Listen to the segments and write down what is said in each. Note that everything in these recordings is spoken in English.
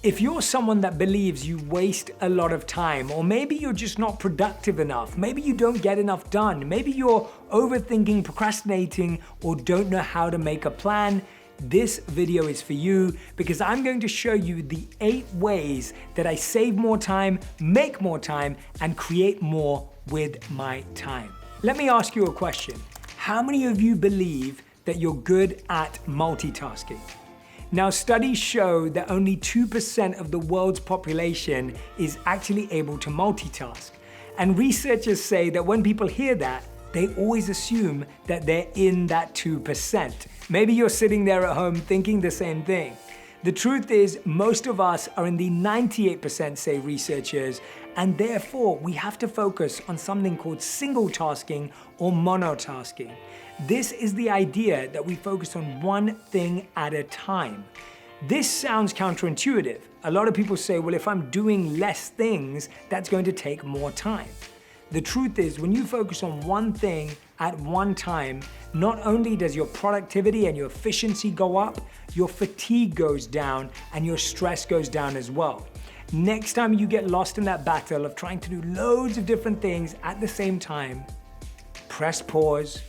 If you're someone that believes you waste a lot of time, or maybe you're just not productive enough, maybe you don't get enough done, maybe you're overthinking, procrastinating, or don't know how to make a plan, this video is for you because I'm going to show you the 8 ways that I save more time, make more time, and create more with my time. Let me ask you a question. How many of you believe that you're good at multitasking? Now, studies show that only 2% of the world's population is actually able to multitask. And researchers say that when people hear that, they always assume that they're in that 2%. Maybe you're sitting there at home thinking the same thing. The truth is, most of us are in the 98%, say researchers, and therefore we have to focus on something called single tasking or monotasking. This is the idea that we focus on one thing at a time. This sounds counterintuitive. A lot of people say, well, if I'm doing less things, that's going to take more time. The truth is, when you focus on one thing at one time, not only does your productivity and your efficiency go up, your fatigue goes down and your stress goes down as well. Next time you get lost in that battle of trying to do loads of different things at the same time, press pause,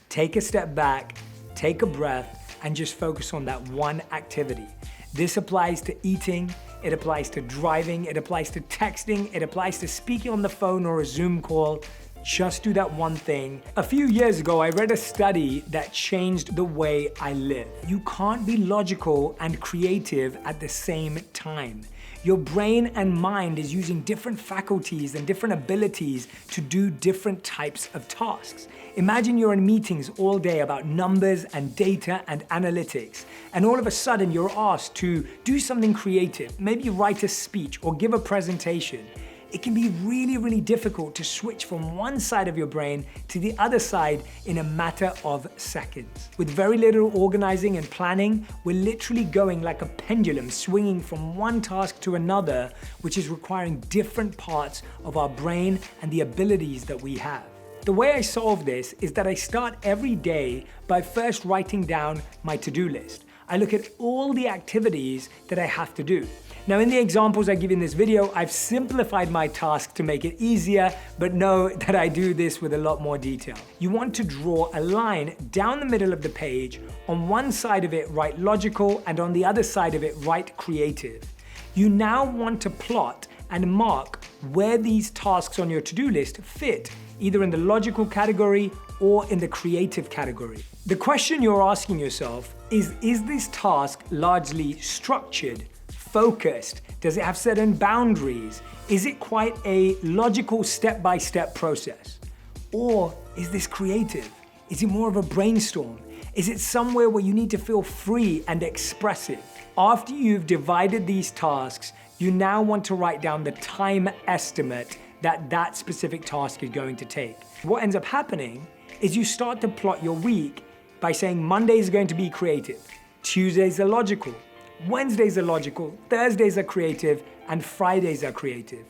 take a step back, take a breath, and just focus on that one activity. This applies to eating, it applies to driving, it applies to texting, it applies to speaking on the phone or a Zoom call. Just do that one thing. A few years ago, I read a study that changed the way I live. You can't be logical and creative at the same time. Your brain and mind is using different faculties and different abilities to do different types of tasks. Imagine you're in meetings all day about numbers and data and analytics, and all of a sudden you're asked to do something creative, maybe write a speech or give a presentation. It can be really, really difficult to switch from one side of your brain to the other side in a matter of seconds. With very little organizing and planning, we're literally going like a pendulum, swinging from one task to another, which is requiring different parts of our brain and the abilities that we have. The way I solve this is that I start every day by first writing down my to-do list. I look at all the activities that I have to do. Now, in the examples I give in this video, I've simplified my task to make it easier, but know that I do this with a lot more detail. You want to draw a line down the middle of the page. On one side of it, write logical, and on the other side of it, write creative. You now want to plot and mark where these tasks on your to-do list fit, either in the logical category or in the creative category. The question you're asking yourself is this task largely structured, focused? Does it have certain boundaries? Is it quite a logical step-by-step process? Or is this creative? Is it more of a brainstorm? Is it somewhere where you need to feel free and expressive? After you've divided these tasks, you now want to write down the time estimate that specific task is going to take. What ends up happening is you start to plot your week by saying Mondays are going to be creative, Tuesdays are logical, Wednesdays are logical, Thursdays are creative, and Fridays are creative.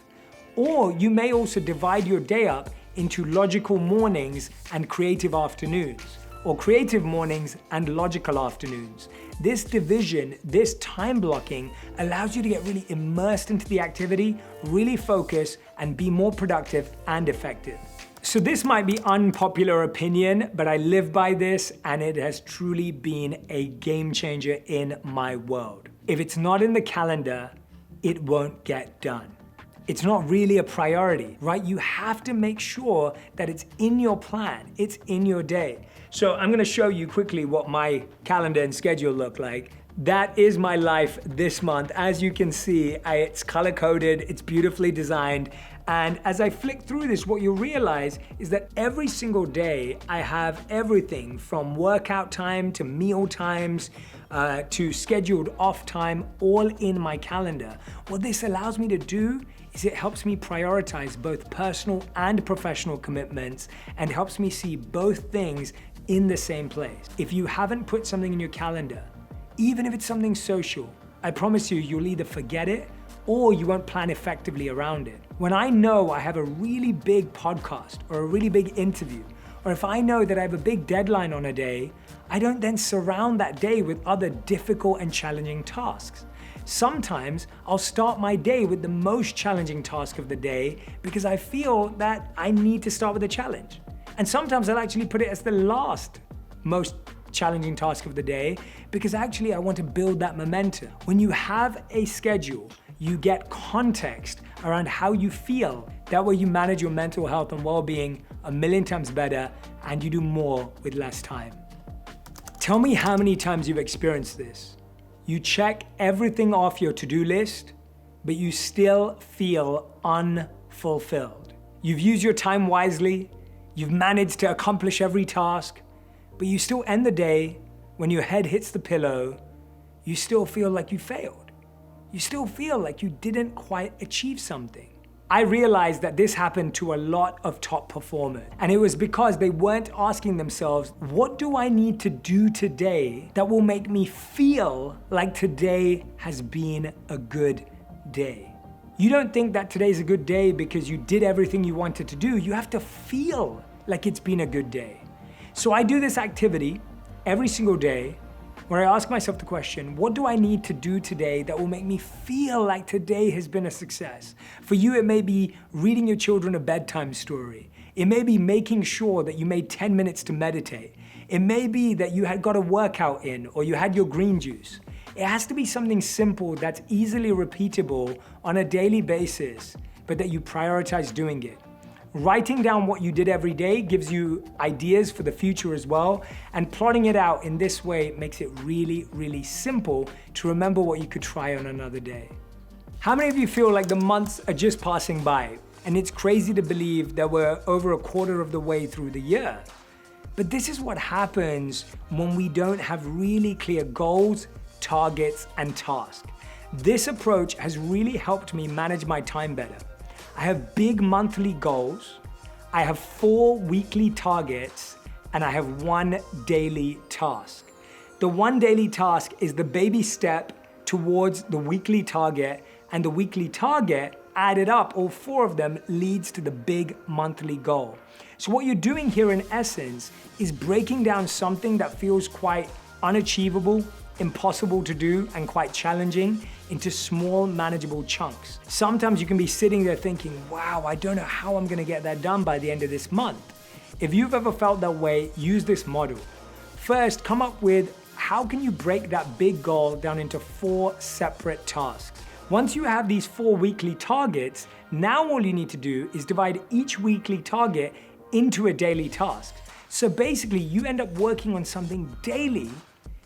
Or you may also divide your day up into logical mornings and creative afternoons, or creative mornings and logical afternoons. This division, this time blocking, allows you to get really immersed into the activity, really focus, and be more productive and effective. So this might be unpopular opinion, but I live by this, and it has truly been a game changer in my world. If it's not in the calendar, it won't get done. It's not really a priority, right? You have to make sure that it's in your plan, it's in your day. So I'm gonna show you quickly what my calendar and schedule look like. That is my life this month. As you can see, it's color-coded, it's beautifully designed. And as I flick through this, what you'll realize is that every single day I have everything from workout time to meal times to scheduled off time all in my calendar. What this allows me to do is it helps me prioritize both personal and professional commitments and helps me see both things in the same place. If you haven't put something in your calendar, even if it's something social, I promise you'll either forget it or you won't plan effectively around it. When I know I have a really big podcast or a really big interview, or if I know that I have a big deadline on a day, I don't then surround that day with other difficult and challenging tasks. Sometimes I'll start my day with the most challenging task of the day because I feel that I need to start with a challenge. And sometimes I'll actually put it as the last most challenging task of the day because actually I want to build that momentum. When you have a schedule, you get context around how you feel. That way you manage your mental health and well-being a million times better and you do more with less time. Tell me how many times you've experienced this. You check everything off your to-do list, but you still feel unfulfilled. You've used your time wisely, you've managed to accomplish every task, but you still end the day, when your head hits the pillow, you still feel like you failed. You still feel like you didn't quite achieve something. I realized that this happened to a lot of top performers, and it was because they weren't asking themselves, what do I need to do today that will make me feel like today has been a good day? You don't think that today's a good day because you did everything you wanted to do. You have to feel like it's been a good day. So I do this activity every single day where I ask myself the question, what do I need to do today that will make me feel like today has been a success? For you, it may be reading your children a bedtime story. It may be making sure that you made 10 minutes to meditate. It may be that you had got a workout in or you had your green juice. It has to be something simple that's easily repeatable on a daily basis, but that you prioritize doing it. Writing down what you did every day gives you ideas for the future as well, and plotting it out in this way makes it really, really simple to remember what you could try on another day. How many of you feel like the months are just passing by, and it's crazy to believe that we're over a quarter of the way through the year? But this is what happens when we don't have really clear goals, targets, and tasks. This approach has really helped me manage my time better. I have big monthly goals, I have 4 weekly targets, and I have 1 daily task. The 1 daily task is the baby step towards the weekly target, and the weekly target, added up, all 4 of them, leads to the big monthly goal. So what you're doing here in essence is breaking down something that feels quite unachievable, impossible to do, and quite challenging into small, manageable chunks. Sometimes you can be sitting there thinking, wow, I don't know how I'm gonna get that done by the end of this month. If you've ever felt that way, use this model. First, come up with how can you break that big goal down into 4 separate tasks. Once you have these 4 weekly targets, now all you need to do is divide each weekly target into a daily task. So basically, you end up working on something daily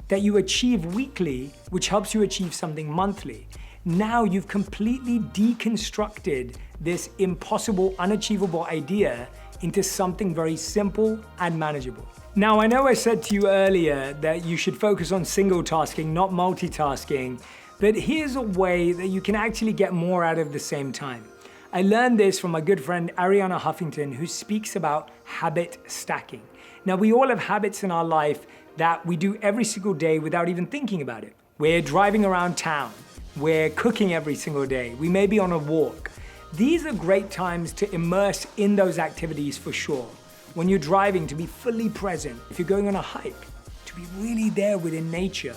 that you achieve weekly, which helps you achieve something monthly. Now you've completely deconstructed this impossible, unachievable idea into something very simple and manageable. Now, I know I said to you earlier that you should focus on single tasking, not multitasking, but here's a way that you can actually get more out of the same time. I learned this from my good friend Arianna Huffington, who speaks about habit stacking. Now, we all have habits in our life that we do every single day without even thinking about it. We're driving around town. We're cooking every single day. We may be on a walk. These are great times to immerse in those activities for sure. When you're driving, to be fully present. If you're going on a hike, to be really there within nature.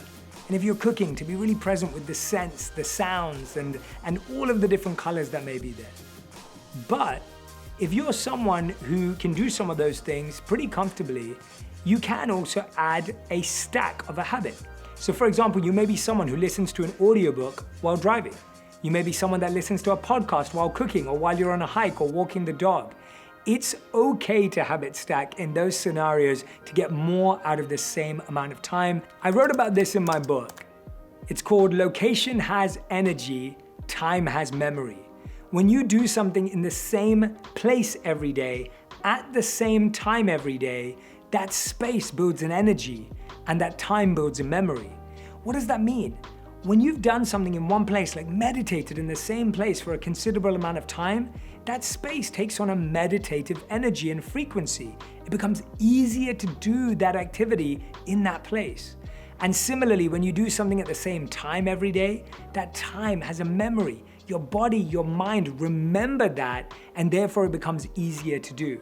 And if you're cooking, to be really present with the scents, the sounds, and all of the different colors that may be there. But if you're someone who can do some of those things pretty comfortably, you can also add a stack of a habit. So for example, you may be someone who listens to an audiobook while driving. You may be someone that listens to a podcast while cooking or while you're on a hike or walking the dog. It's okay to habit stack in those scenarios to get more out of the same amount of time. I wrote about this in my book. It's called Location Has Energy, Time Has Memory. When you do something in the same place every day, at the same time every day, that space builds an energy and that time builds a memory. What does that mean? When you've done something in one place, like meditated in the same place for a considerable amount of time, that space takes on a meditative energy and frequency. It becomes easier to do that activity in that place. And similarly, when you do something at the same time every day, that time has a memory. Your body, your mind remember that, and therefore it becomes easier to do.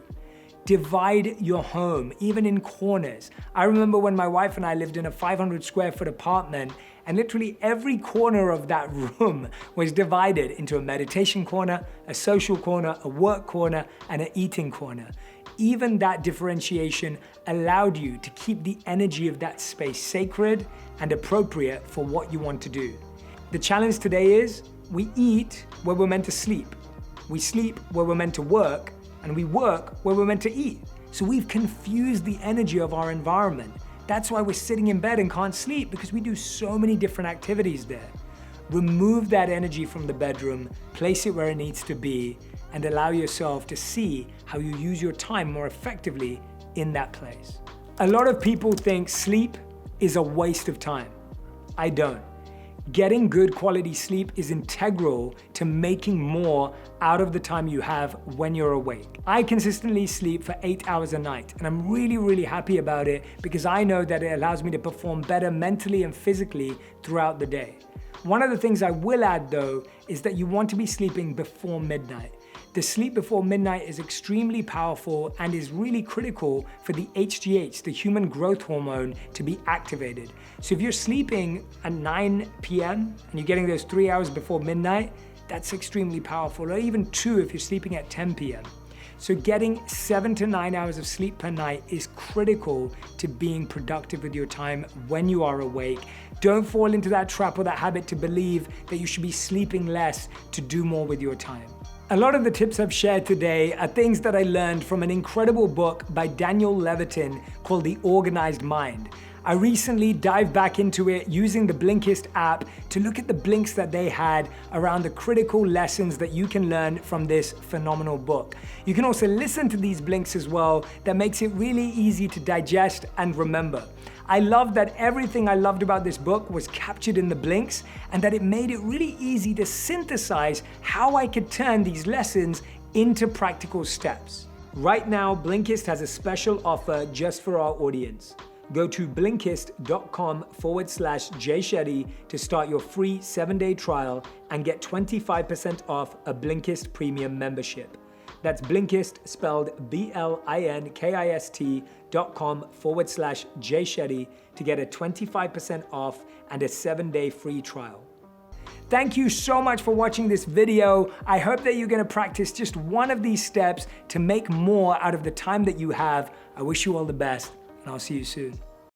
Divide your home, even in corners. I remember when my wife and I lived in a 500 square foot apartment, And literally every corner of that room was divided into a meditation corner, a social corner, a work corner, and an eating corner. Even that differentiation allowed you to keep the energy of that space sacred and appropriate for what you want to do. The challenge today is we eat where we're meant to sleep. We sleep where we're meant to work, and we work where we're meant to eat. So we've confused the energy of our environment. That's why we're sitting in bed and can't sleep, because we do so many different activities there. Remove that energy from the bedroom, place it where it needs to be, and allow yourself to see how you use your time more effectively in that place. A lot of people think sleep is a waste of time. I don't. Getting good quality sleep is integral to making more out of the time you have when you're awake. I consistently sleep for 8 hours a night, and I'm really happy about it because I know that it allows me to perform better mentally and physically throughout the day. One of the things I will add though is that you want to be sleeping before midnight. The sleep before midnight is extremely powerful and is really critical for the HGH, the human growth hormone, to be activated. So if you're sleeping at 9 p.m. and you're getting those 3 hours before midnight, that's extremely powerful, or even 2 if you're sleeping at 10 p.m. So getting 7 to 9 hours of sleep per night is critical to being productive with your time when you are awake. Don't fall into that trap or that habit to believe that you should be sleeping less to do more with your time. A lot of the tips I've shared today are things that I learned from an incredible book by Daniel Levitin called The Organized Mind. I recently dived back into it using the Blinkist app to look at the blinks that they had around the critical lessons that you can learn from this phenomenal book. You can also listen to these blinks as well. That makes it really easy to digest and remember. I love that everything I loved about this book was captured in the blinks, and that it made it really easy to synthesize how I could turn these lessons into practical steps. Right now, Blinkist has a special offer just for our audience. Go to Blinkist.com/JShetty to start your free 7-day trial and get 25% off a Blinkist premium membership. That's Blinkist, spelled Blinkist.com/JShetty to get a 25% off and a 7-day free trial. Thank you so much for watching this video. I hope that you're gonna practice just one of these steps to make more out of the time that you have. I wish you all the best, and I'll see you soon.